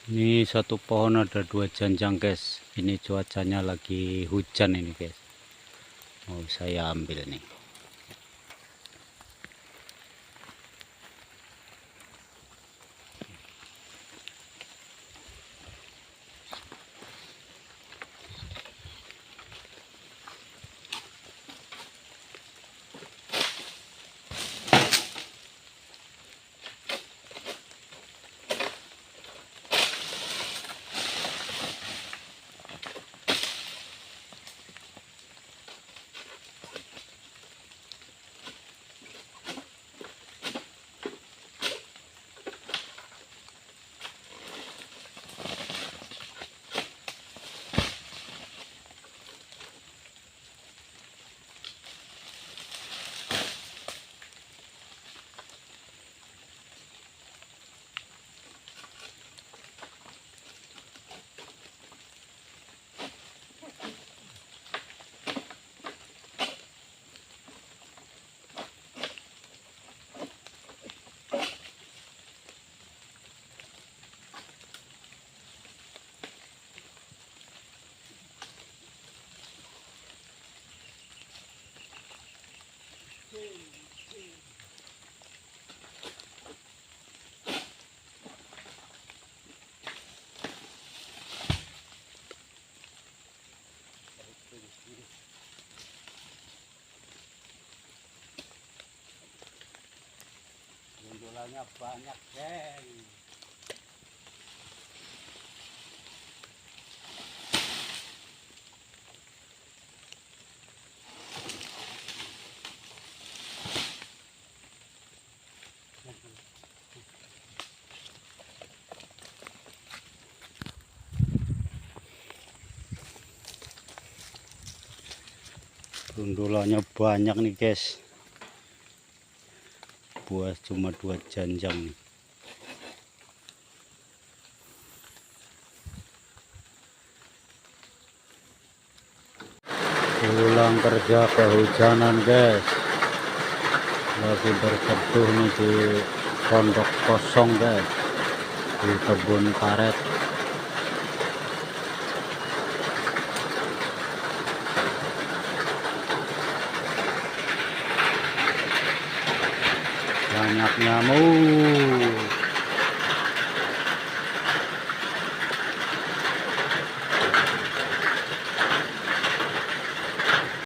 Ini satu pohon ada 2 janjang guys. Ini cuacanya lagi hujan ini guys. Mau saya ambil nih. Gondolanya banyak geng. Gondolanya banyak nih guys. Buah cuma 2 janjang nih. Pulang kerja kehujanan guys. Lagi berteduh nih di pondok kosong guys, di kebun karet. Banyak nyamuk.